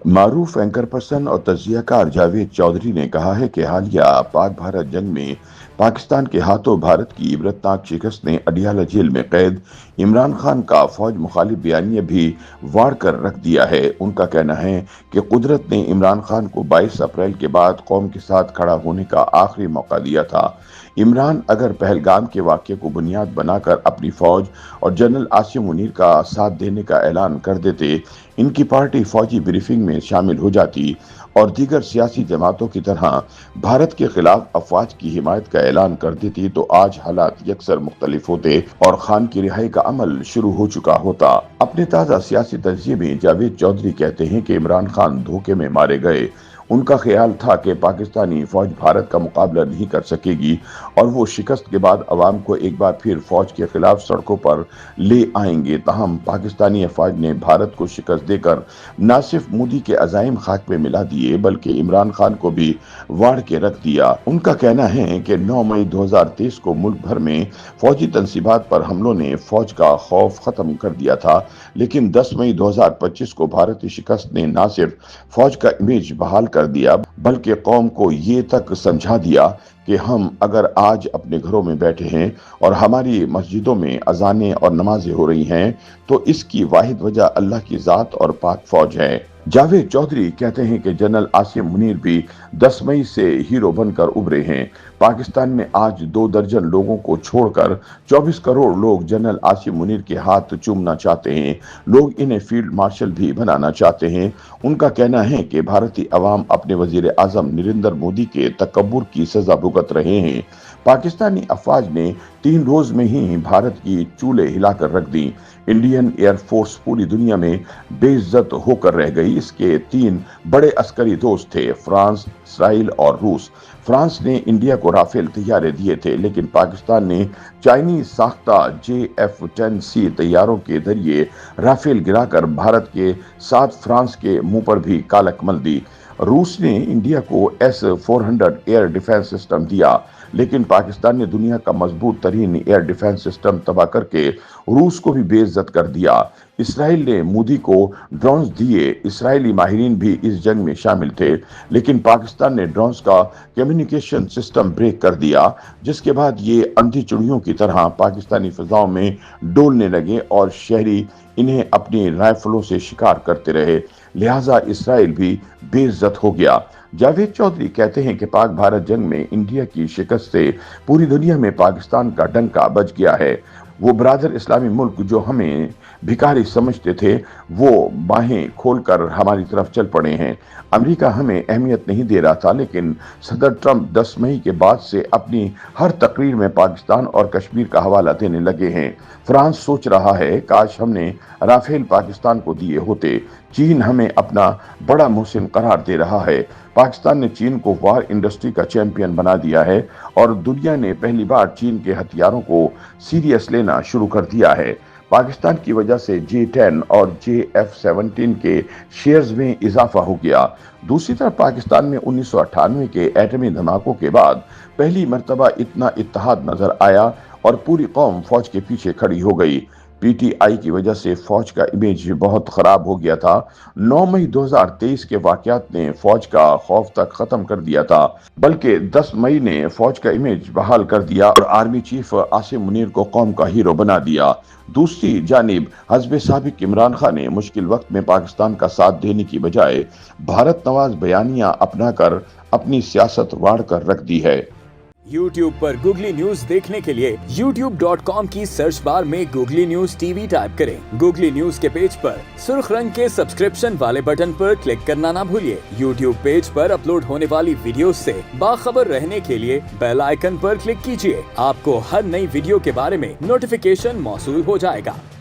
معروف anchor person اور تجزیہ کار جاوید چودھری نے کہا ہے کہ حالیہ پاک بھارت جنگ میں پاکستان کے ہاتھوں بھارت کی عبرتناک شکست نے اڈیالہ جیل میں قید عمران خان کا فوج مخالف بیانیہ بھی واڑ کر رکھ دیا ہے۔ ان کا کہنا ہے کہ قدرت نے عمران خان کو 22 اپریل کے بعد قوم کے ساتھ کھڑا ہونے کا آخری موقع دیا تھا۔ عمران اگر پہلگام کے واقعے کو بنیاد بنا کر اپنی فوج اور جنرل عاصم منیر کا ساتھ دینے کا اعلان کر دیتے، ان کی پارٹی فوجی بریفنگ میں شامل ہو جاتی اور دیگر سیاسی جماعتوں کی طرح بھارت کے خلاف افواج کی حمایت کا اعلان کر دیتی تو آج حالات یکسر مختلف ہوتے اور خان کی رہائی کا عمل شروع ہو چکا ہوتا۔ اپنے تازہ سیاسی تجزیے میں جاوید چودھری کہتے ہیں کہ عمران خان دھوکے میں مارے گئے۔ ان کا خیال تھا کہ پاکستانی فوج بھارت کا مقابلہ نہیں کر سکے گی اور وہ شکست کے بعد عوام کو ایک بار پھر فوج کے خلاف سڑکوں پر لے آئیں گے۔ تاہم پاکستانی افواج نے بھارت کو شکست دے کر نہ صرف مودی کے عزائم خاک میں ملا دیے بلکہ عمران خان کو بھی واڑ کے رکھ دیا۔ ان کا کہنا ہے کہ 9 مئی 2023 کو ملک بھر میں فوجی تنصیبات پر حملوں نے فوج کا خوف ختم کر دیا تھا، لیکن 10 مئی 2025 کو بھارتی شکست نے نہ صرف فوج کا امیج بحال کر دیا بلکہ قوم کو یہ تک سمجھا دیا کہ ہم اگر آج اپنے گھروں میں بیٹھے ہیں اور ہماری مسجدوں میں اذانیں اور نمازیں ہو رہی ہیں تو اس کی واحد وجہ اللہ کی ذات اور پاک فوج ہے۔ جاوید چودھری کہتے ہیں کہ جنرل عاصم منیر بھی 10 مئی سے ہیرو بن کر ابھرے ہیں۔ پاکستان میں آج 2 درجن لوگوں کو چھوڑ کر 24 کروڑ لوگ جنرل عاصم منیر کے ہاتھ چومنا چاہتے ہیں۔ لوگ انہیں فیلڈ مارشل بھی بنانا چاہتے ہیں۔ ان کا کہنا ہے کہ بھارتی عوام اپنے وزیر اعظم نریندر مودی کے تکبر کی سزا بھگت رہے ہیں۔ پاکستانی افواج نے 3 روز میں ہی بھارت کی چولے ہلا کر رکھ دی۔ انڈین ایئر فورس پوری دنیا میں بے عزت ہو کر رہ گئی۔ اس کے 3 بڑے عسکری دوست تھے، فرانس، اسرائیل اور روس۔ فرانس نے انڈیا کو رافیل طیارے دیے تھے، لیکن پاکستان نے چائنیز ساختہ JF-10C طیاروں کے ذریعے رافیل گرا کر بھارت کے ساتھ فرانس کے منہ پر بھی کالک مل دی۔ روس نے انڈیا کو S-400 ایئر ڈیفنس سسٹم دیا، لیکن پاکستان نے دنیا کا مضبوط ترین ایئر ڈیفنس سسٹم تباہ کر کے روس کو بھی بے عزت کر دیا۔ اسرائیل نے مودی کو ڈرونز دیے۔ اسرائیلی ماہرین بھی اس جنگ میں شامل تھے، لیکن پاکستان نے ڈرونز کا کمیونیکیشن سسٹم بریک کر دیا، جس کے بعد یہ اندھی چڑیوں کی طرح پاکستانی فضاؤں میں ڈولنے لگے اور شہری انہیں اپنی رائفلوں سے شکار کرتے رہے، لہٰذا اسرائیل بھی بے عزت ہو گیا۔ جاوید چودھری کہتے ہیں کہ پاک بھارت جنگ میں انڈیا کی شکست سے پوری دنیا میں پاکستان کا ڈنکا بج گیا ہے۔ وہ برادر اسلامی ملک جو ہمیں بھکاری سمجھتے تھے وہ باہیں کھول کر ہماری طرف چل پڑے ہیں۔ امریکہ ہمیں اہمیت نہیں دے رہا تھا، لیکن صدر ٹرمپ 10 مئی کے بعد سے اپنی ہر تقریر میں پاکستان اور کشمیر کا حوالہ دینے لگے ہیں۔ فرانس سوچ رہا ہے کاش ہم نے رافیل پاکستان کو دیے ہوتے۔ چین ہمیں اپنا بڑا محسن قرار دے رہا ہے۔ پاکستان نے چین کو وار انڈسٹری کا چیمپئن بنا دیا ہے اور دنیا نے پہلی بار چین کے ہتھیاروں کو سیریس لینا شروع کر دیا ہے۔ پاکستان کی وجہ سے J-10 اور JF-17 کے شیئرز میں اضافہ ہو گیا۔ دوسری طرف پاکستان میں 1998 کے ایٹمی دھماکوں کے بعد پہلی مرتبہ اتنا اتحاد نظر آیا اور پوری قوم فوج کے پیچھے کھڑی ہو گئی۔ PTI کی وجہ سے فوج کا امیج بہت خراب ہو گیا تھا۔ 9 مئی 2023 کے واقعات نے فوج کا خوف تک ختم کر دیا تھا، بلکہ 10 مئی نے فوج کا امیج بحال کر دیا اور آرمی چیف عاصم منیر کو قوم کا ہیرو بنا دیا۔ دوسری جانب حزب سابق عمران خان نے مشکل وقت میں پاکستان کا ساتھ دینے کی بجائے بھارت نواز بیانیہ اپنا کر اپنی سیاست واڑ کر رکھ دی ہے۔ YouTube پر گوگلی نیوز دیکھنے کے لیے youtube.com کی سرچ بار میں گوگلی نیوز TV ٹائپ کریں۔ گوگلی نیوز کے پیج پر سرخ رنگ کے سبسکرپشن والے بٹن پر کلک کرنا نہ بھولیے۔ YouTube پیج پر اپلوڈ ہونے والی ویڈیوز سے باخبر رہنے کے لیے بیل آئیکن پر کلک کیجیے۔ آپ کو ہر نئی ویڈیو کے بارے میں نوٹیفیکیشن موصول ہو جائے گا۔